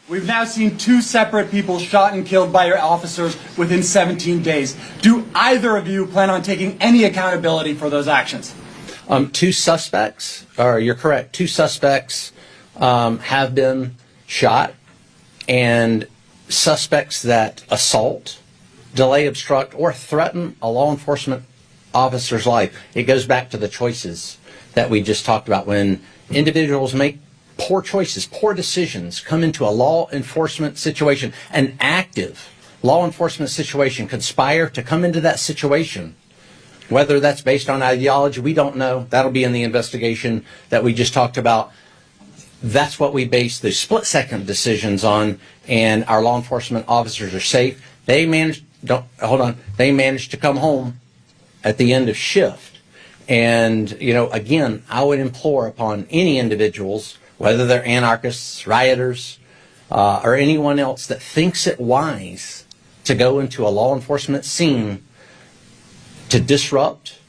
We've now seen 2 separate people shot and killed by your officers within 17 days. Do either of you plan on taking any accountability for those actions? 2 suspects, or you're correct, 2 suspects have been shot, and suspects that assault, delay, obstruct, or threaten a law enforcement officer's life. It goes back to the choices that we just talked about. When individuals make poor choices, poor decisions, come into a law enforcement situation, an active law enforcement situation, conspire to come into that situation, whether that's based on ideology, we don't know. That'll be in the investigation that we just talked about. That's what we base the split-second decisions on, and our law enforcement officers are safe. They managed to come home at the end of shift. And, again, I would implore upon any individuals, whether they're anarchists, rioters, or anyone else that thinks it wise to go into a law enforcement scene to disrupt,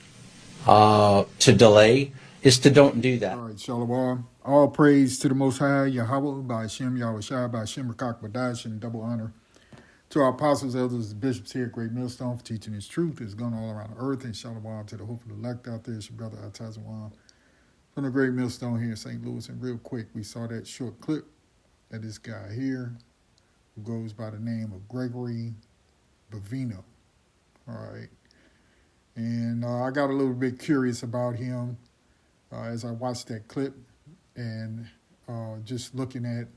to delay, is to don't do that. All right, Shalom. All praise to the Most High, Yahweh, by Hashem, Yahweh Shai, by Hashem, Rakak, Badash, and double honor to our apostles, elders, and bishops here at Great Millstone for teaching his truth. It's going all around the earth, and Shalom to the hopeful elect out there. It's your brother, Atazawam, from the Great Millstone here in St. Louis. And real quick, we saw that short clip of this guy here who goes by the name of Gregory Bavino. All right. And I got a little bit curious about him as I watched that clip, and just looking at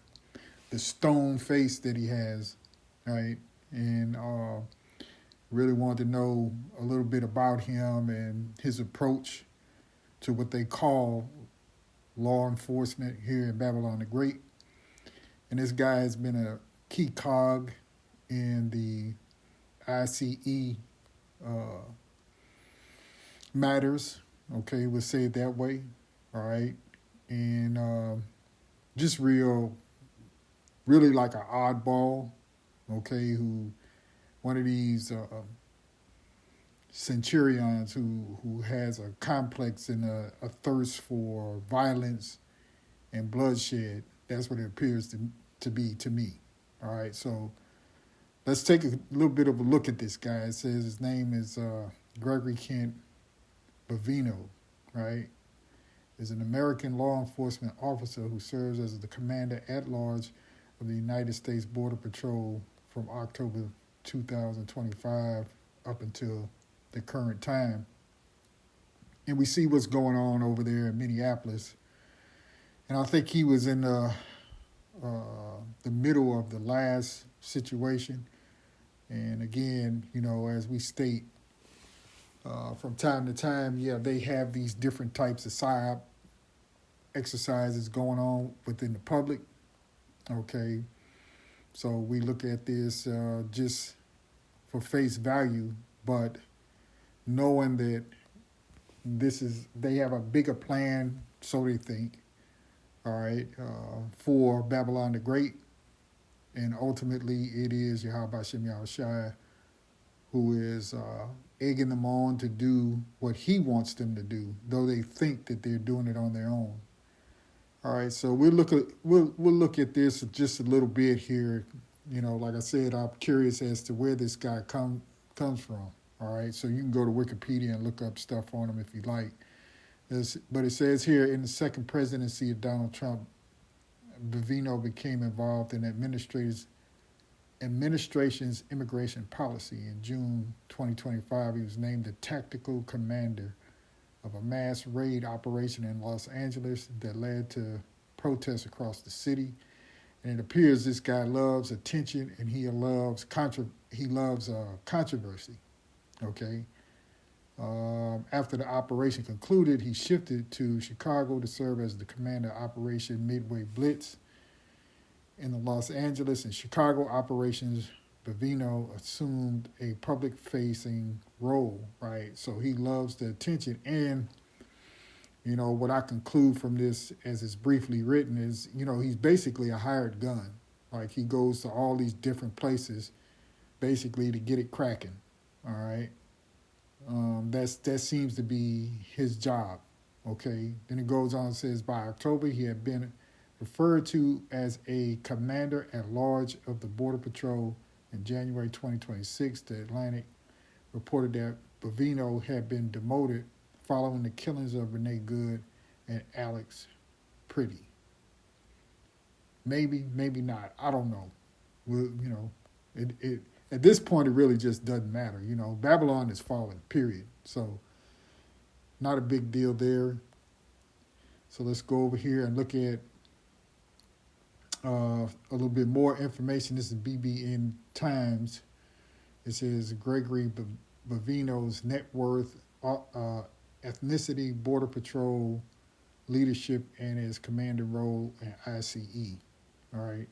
the stone face that he has, right? And really wanted to know a little bit about him and his approach to what they call law enforcement here in Babylon the Great. And this guy has been a key cog in the I.C.E. matters, okay, we'll say it that way, all right? And just really like an oddball, okay, who one of these centurions who has a complex and a thirst for violence and bloodshed. That's what it appears to be to me, all right? So let's take a little bit of a look at this guy. It says his name is Gregory Kent Bavino, right, is an American law enforcement officer who serves as the commander-at-large of the United States Border Patrol from October 2025 up until the current time. And we see what's going on over there in Minneapolis. And I think he was in the middle of the last situation. And again, as we state, from time to time, they have these different types of PSYOP exercises going on within the public, okay? So we look at this just for face value, but knowing that they have a bigger plan, so they think, all right, for Babylon the Great, and ultimately it is Yahweh Hashem Yahweh Shai who is egging them on to do what he wants them to do, though they think that they're doing it on their own. All right, so we'll look at this just a little bit here. Like I said, I'm curious as to where this guy comes from. All right, so you can go to Wikipedia and look up stuff on him if you like. But it says here, in the second presidency of Donald Trump, Bavino became involved in administration's immigration policy. In June 2025, he was named the tactical commander of a mass raid operation in Los Angeles that led to protests across the city. And it appears this guy loves attention and he loves controversy. Okay. After the operation concluded, he shifted to Chicago to serve as the commander of Operation Midway Blitz. In the Los Angeles and Chicago operations, Bavino assumed a public-facing role, right? So he loves the attention. And, what I conclude from this, as it's briefly written, is, he's basically a hired gun. Like, he goes to all these different places, basically, to get it cracking, all right? That seems to be his job, okay? Then it goes on and says, by October, he had been referred to as a commander at large of the Border Patrol in January 2026. The Atlantic reported that Bovino had been demoted following the killings of Renee Good and Alex Pretty. Maybe, maybe not. I don't know. It at this point it really just doesn't matter. Babylon is falling. Period. So not a big deal there. So let's go over here and look at a little bit more information. This is BBN Times. It says Gregory Bovino's net worth, ethnicity, Border Patrol, leadership, and his commander role in I.C.E. All right.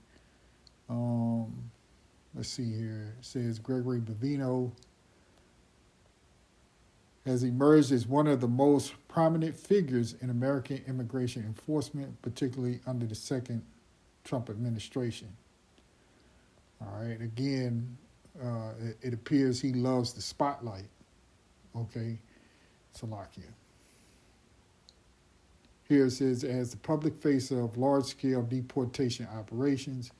Let's see here. It says Gregory Bovino has emerged as one of the most prominent figures in American immigration enforcement, particularly under the second Trump administration. All right. Again, it appears he loves the spotlight. Okay. Salakia. Here it says, as the public face of large-scale deportation operations,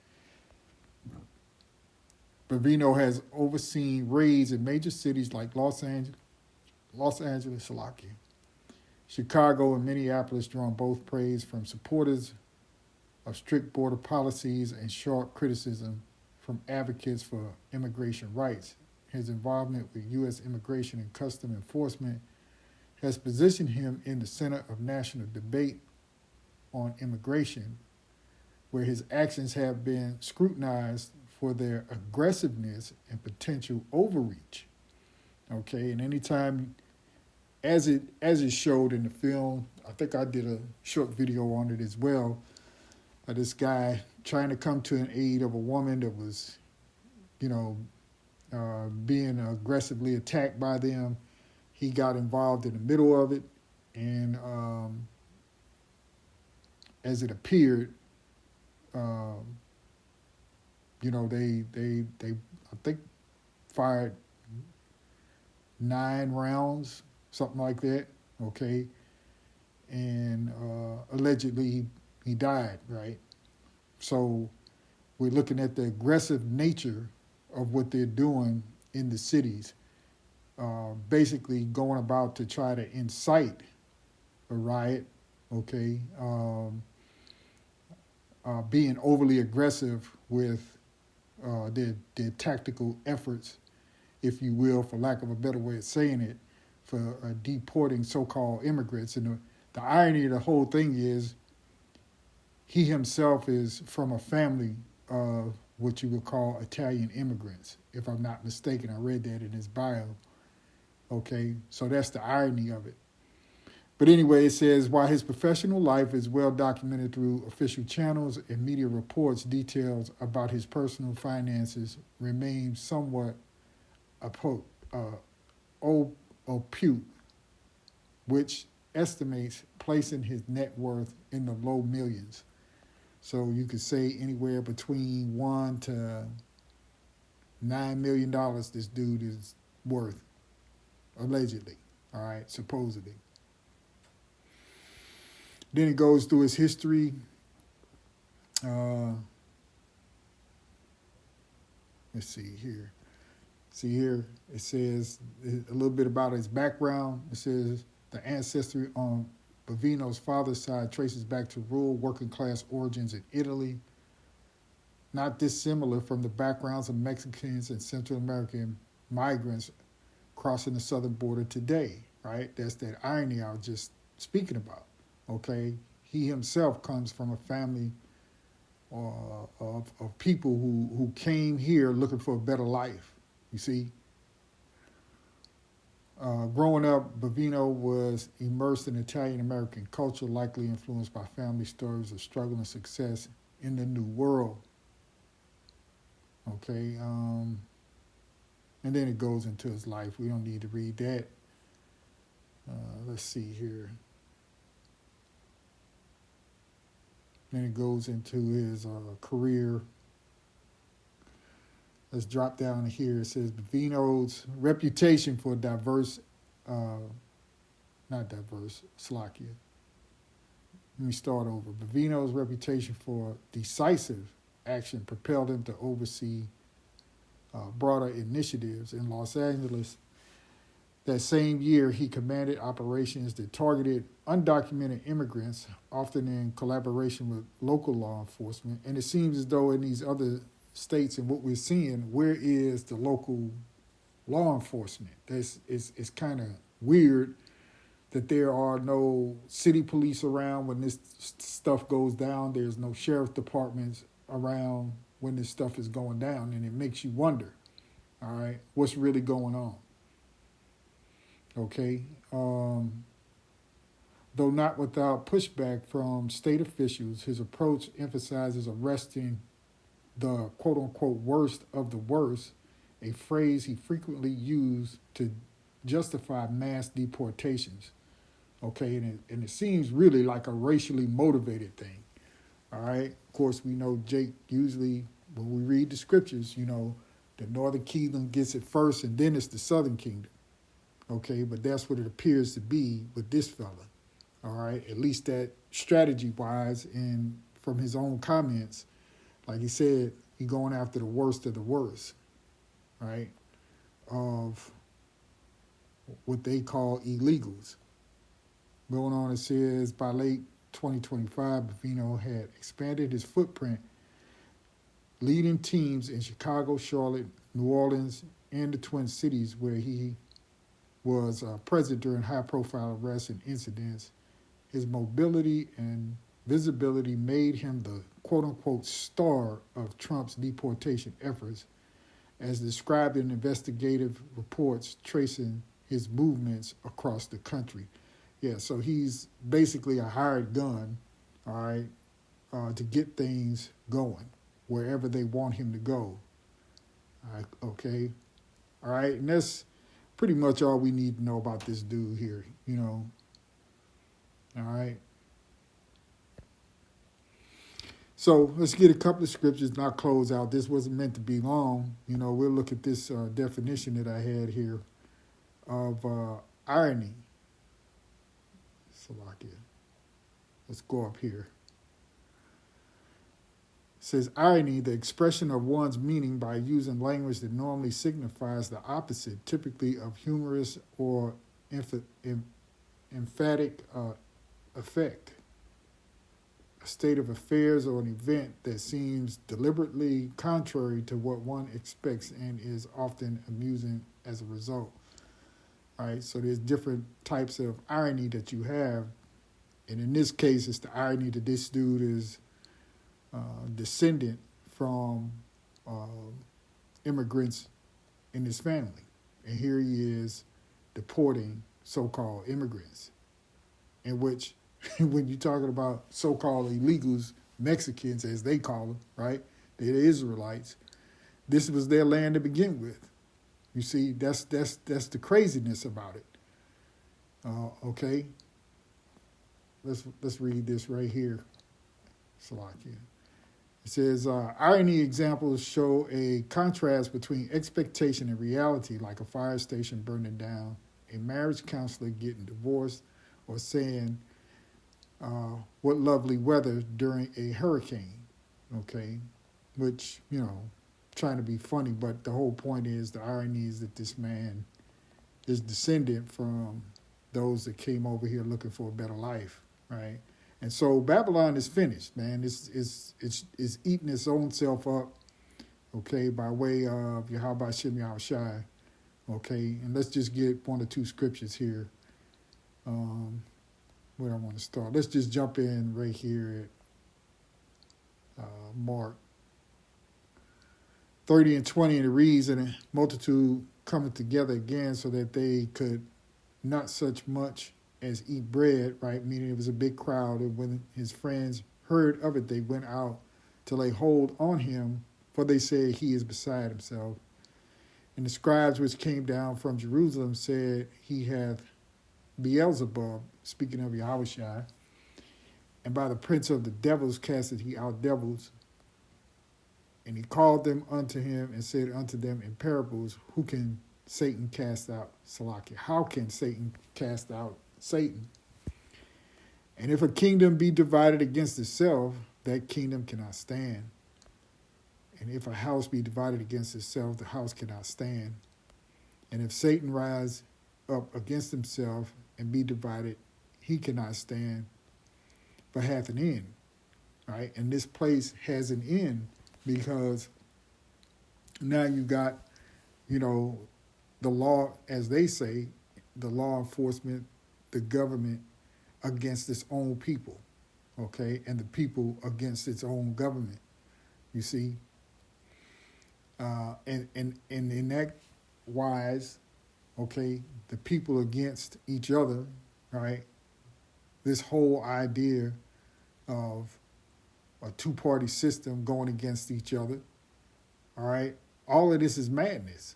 Bovino has overseen raids in major cities like Los Angeles, Salakia, Chicago, and Minneapolis, drawing both praise from supporters of strict border policies and sharp criticism from advocates for immigration rights. His involvement with U.S. immigration and custom enforcement has positioned him in the center of national debate on immigration, where his actions have been scrutinized for their aggressiveness and potential overreach. Okay, and anytime, as it showed in the film, I think I did a short video on it as well, this guy trying to come to an aid of a woman that was, being aggressively attacked by them. He got involved in the middle of it, and as it appeared, they I think fired 9 rounds, something like that. Okay, and allegedly he died. Right, so we're looking at the aggressive nature of what they're doing in the cities. Basically going about to try to incite a riot, okay, being overly aggressive with their tactical efforts, if you will, for lack of a better way of saying it, for deporting so-called immigrants. And the irony of the whole thing is he himself is from a family of what you would call Italian immigrants, if I'm not mistaken. I read that in his bio. Okay, so that's the irony of it. But anyway, it says, while his professional life is well documented through official channels and media reports, details about his personal finances remain somewhat opaque, which estimates placing his net worth in the low millions. So you could say anywhere between $1 to $9 million this dude is worth. Allegedly, all right, supposedly. Then it goes through his history. Let's see here. See here, it says a little bit about his background. It says the ancestry on Bovino's father's side traces back to rural working class origins in Italy, not dissimilar from the backgrounds of Mexicans and Central American migrants crossing the southern border today, right? That's that irony I was just speaking about, okay? He himself comes from a family of people who came here looking for a better life, you see? Growing up, Bovino was immersed in Italian-American culture, likely influenced by family stories of struggle and success in the New World, okay? And then it goes into his life. We don't need to read that. Let's see here. Then it goes into his career. Let's drop down here. It says Bovino's reputation for let me start over. Bavino's reputation for decisive action propelled him to oversee broader initiatives in Los Angeles. That same year, he commanded operations that targeted undocumented immigrants, often in collaboration with local law enforcement. And it seems as though in these other states and what we're seeing, where is the local law enforcement? It's kind of weird that there are no city police around when this stuff goes down. There's no sheriff departments around when this stuff is going down, and it makes you wonder, all right, what's really going on? Okay, though not without pushback from state officials, his approach emphasizes arresting the quote-unquote worst of the worst, a phrase he frequently used to justify mass deportations. Okay, and it seems really like a racially motivated thing. All right, of course, we know Jake usually, when we read the scriptures, you know, the northern kingdom gets it first and then it's the southern kingdom. Okay, but that's what it appears to be with this fella. All right, at least that strategy-wise, and from his own comments, like he said, he going after the worst of the worst, right, of what they call illegals. Going on, it says, by late 2025, Bavino had expanded his footprint, leading teams in Chicago, Charlotte, New Orleans, and the Twin Cities, where he was present during high-profile arrests and incidents. His mobility and visibility made him the quote-unquote star of Trump's deportation efforts, as described in investigative reports tracing his movements across the country. Yeah, so he's basically a hired gun, all right, to get things going wherever they want him to go. All right, okay, all right, and that's pretty much all we need to know about this dude here, you know. All right. So let's get a couple of scriptures and I'll close out. This wasn't meant to be long. You know, we'll look at this definition that I had here of irony. Salakia. Let's go up here. It says irony, the expression of one's meaning by using language that normally signifies the opposite, typically of humorous or emphatic effect. A state of affairs or an event that seems deliberately contrary to what one expects and is often amusing as a result. All right, so there's different types of irony that you have. And in this case, it's the irony that this dude is descendant from immigrants in his family. And here he is deporting so-called immigrants, in which when you're talking about so-called illegals, Mexicans as they call them, right? They're the Israelites. This was their land to begin with. You see, that's the craziness about it. Okay, let's read this right here. Salakia. It says, irony examples show a contrast between expectation and reality, like a fire station burning down, a marriage counselor getting divorced, or saying, what lovely weather during a hurricane, okay? Which, you know, trying to be funny, but the whole point is, the irony is that this man is descendant from those that came over here looking for a better life, right? And so Babylon is finished, man. It's eating its own self up, okay, by way of Yahweh Shem Yahushai, okay? And let's just get one or two scriptures here. Where I want to start. Let's just jump in right here at Mark 30 and 20, and it reads, and a multitude coming together again so that they could not such much as eat bread, right? Meaning it was a big crowd, and when his friends heard of it, they went out to lay hold on him, for they said he is beside himself. And the scribes which came down from Jerusalem said, he hath Beelzebub, speaking of Yahushua, and by the prince of the devils casted he out devils. And he called them unto him and said unto them in parables, who can Satan cast out? Salakia. How can Satan cast out Satan? And if a kingdom be divided against itself, that kingdom cannot stand. And if a house be divided against itself, the house cannot stand. And if Satan rise up against himself and be divided, he cannot stand, but hath an end. Right? And this place has an end because now you got, you know, the law, as they say, the law enforcement, the government against its own people, okay, and the people against its own government. You see, and in that wise, okay, the people against each other, right? This whole idea of a two-party system going against each other, all right, all of this is madness,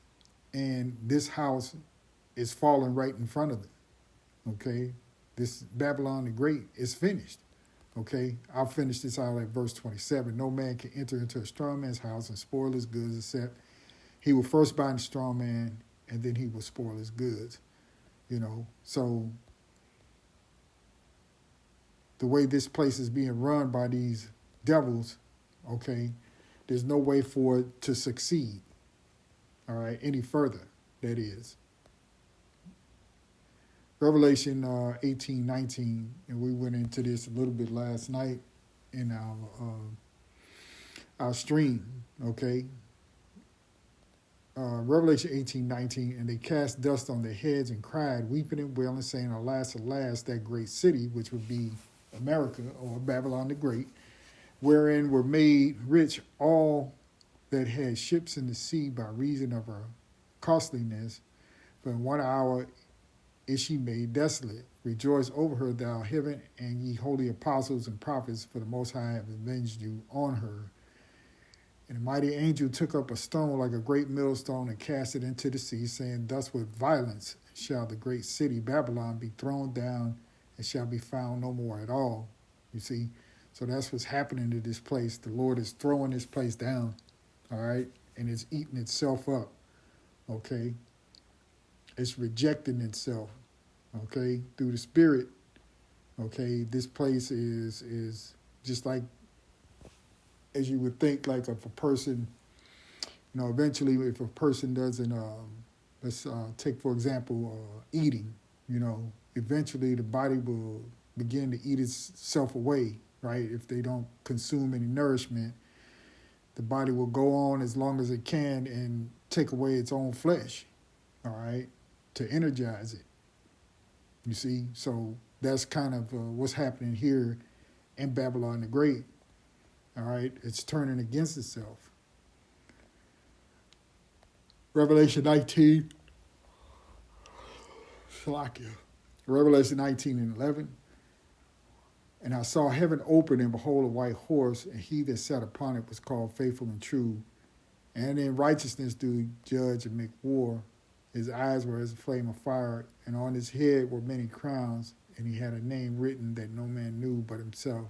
and this house is falling right in front of it. Okay, this Babylon the Great is finished. Okay, I'll finish this out at verse 27. No man can enter into a strong man's house and spoil his goods, except he will first bind the strong man, and then he will spoil his goods. You know, so the way this place is being run by these devils, okay, there's no way for it to succeed, all right, any further, that is. Revelation 18:19, and we went into this a little bit last night in our stream, okay? Revelation 18:19, and they cast dust on their heads and cried, weeping and wailing, saying, alas, alas, that great city, which would be America or Babylon the Great, wherein were made rich all that had ships in the sea by reason of her costliness. For in 1 hour is she made desolate. Rejoice over her, thou heaven, and ye holy apostles and prophets, for the Most High have avenged you on her. And the mighty angel took up a stone like a great millstone and cast it into the sea, saying, thus with violence shall the great city Babylon be thrown down and shall be found no more at all. You see? So that's what's happening to this place. The Lord is throwing this place down, all right? And it's eating itself up, okay? It's rejecting itself, okay, through the Spirit, okay? This place is just like, as you would think, like if a person, you know, eventually if a person doesn't, let's take, for example, eating, you know, eventually the body will begin to eat itself away, right? If they don't consume any nourishment, the body will go on as long as it can and take away its own flesh, all right, to energize it. You see, so that's kind of what's happening here in Babylon the Great. All right, it's turning against itself. Revelation 19, Shalakia. Revelation 19 and 11. And I saw heaven open, and behold, a white horse, and he that sat upon it was called Faithful and True. And in righteousness do judge and make war. His eyes were as a flame of fire, and on his head were many crowns, and he had a name written that no man knew but himself.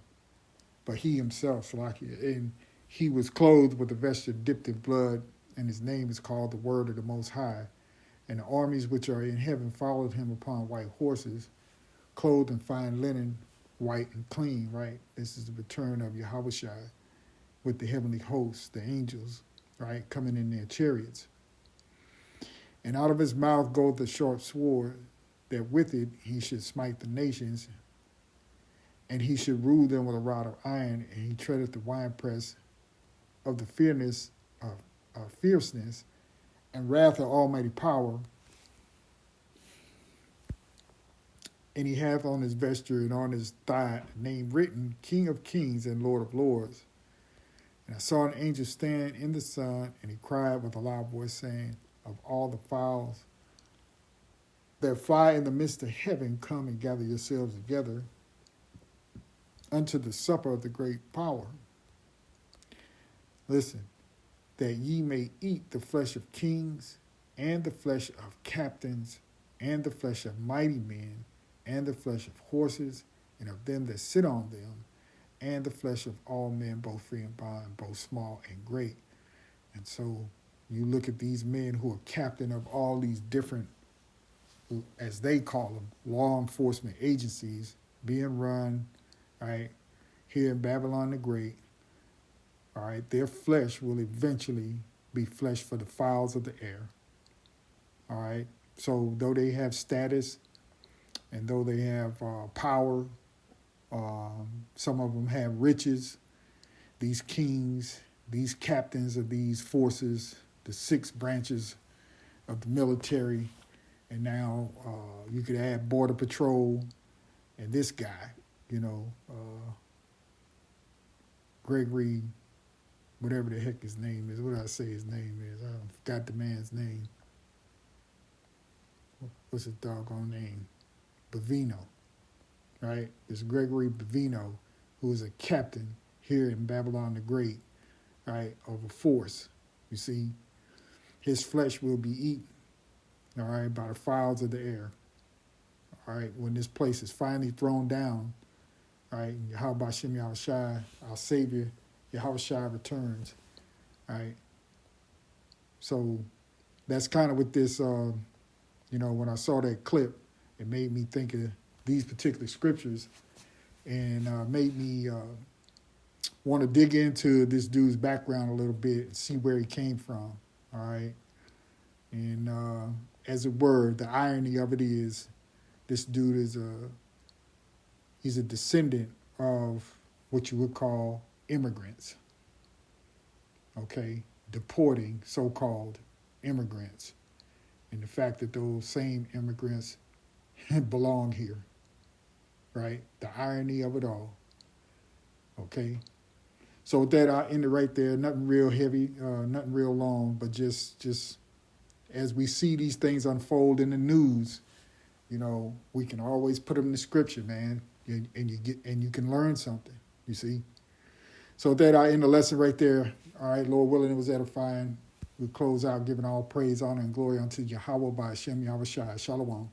But he himself, Shalakia, and he was clothed with a vesture dipped in blood, and his name is called the Word of the Most High. And the armies which are in heaven followed him upon white horses, clothed in fine linen, white and clean, right? This is the return of Yahushua with the heavenly hosts, the angels, right, coming in their chariots. And out of his mouth goeth the sharp sword, that with it he should smite the nations, and he should rule them with a rod of iron, and he treadeth the winepress of the fierceness and wrath of almighty power. And he hath on his vesture and on his thigh a name written, King of Kings and Lord of Lords. And I saw an angel stand in the sun, and he cried with a loud voice, saying, of all the fowls that fly in the midst of heaven, come and gather yourselves together unto the supper of the great power. Listen, that ye may eat the flesh of kings, and the flesh of captains, and the flesh of mighty men, and the flesh of horses, and of them that sit on them, and the flesh of all men, both free and bond, both small and great. And so you look at these men who are captain of all these different, as they call them, law enforcement agencies, being run, right, here in Babylon the Great, all right, their flesh will eventually be flesh for the fowls of the air, all right. So though they have status and though they have power, some of them have riches, these kings, these captains of these forces, the 6 branches of the military, and now you could add Border Patrol and this guy, Gregory, whatever the heck his name is. What did I say his name is? I forgot the man's name. What's his doggone name? Bavino, right? It's Gregory Bavino, who is a captain here in Babylon the Great, right, of a force. You see, his flesh will be eaten, all right, by the fowls of the air. All right, when this place is finally thrown down, all right, and Yahweh Shem Yahushai, our Savior, Yahushai returns, all right. So that's kind of what this, when I saw that clip, it made me think of these particular scriptures and made me want to dig into this dude's background a little bit and see where he came from, all right. And as it were, the irony of it is this dude is he's a descendant of what you would call immigrants, okay, deporting so-called immigrants, and the fact that those same immigrants belong here, right? The irony of it all, okay? So with that, I'll end it right there. Nothing real heavy, nothing real long, but just as we see these things unfold in the news, we can always put them in the scripture, man, and you can learn something, you see? So with that, I end the lesson right there. All right, Lord willing, it was edifying. We'll close out giving all praise, honor, and glory unto Yahweh by Hashem Yahushai. Shalom.